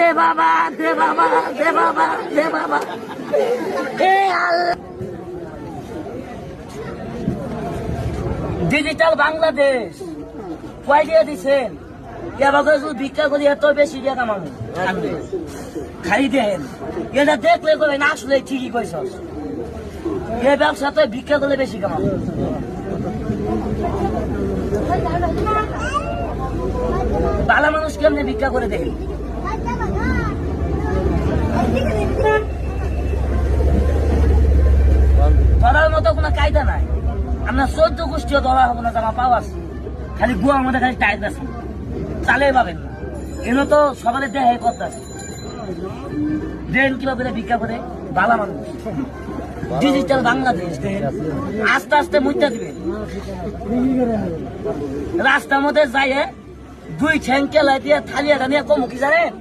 দে বাবা, দে বাবা, দে বাবা, দে বাবা। ডিজিটাল বাংলাদেশ কয় দিয়ে দিচ্ছেন? এবার ভিক্ষা করি এত বেশি দিয়ে কামাবো খাই দেন। এটা দেখলে করবেন আসলে ঠিকই কইস, এ ব্যবসা তো ভিক্ষা করলে বেশি কামাবো। ভালো মানুষ কেমনি ভিক্ষা করে দেখি? ধরার মতো কোনো কায়দা নাই। আমরা 14 গোষ্ঠীও ধরা হবো না, জামা পাওয়া আছে, খালি গুয়ার মধ্যে খালি টাইট আছে, চালে পাবেন না। এগুলো তো সবার দেহে করতে আছে। ড্রেন কিভাবে ভিক্ষা করে ভালো মানুষ। ডিজিটাল বাংলাদেশ আস্তে আস্তে মুইটা দিবে। রাস্তার মধ্যে যাইয়ে 2 ঠ্যাং কেলাই দিয়ে থালিয়া নিয়ে কমুকি জানেন।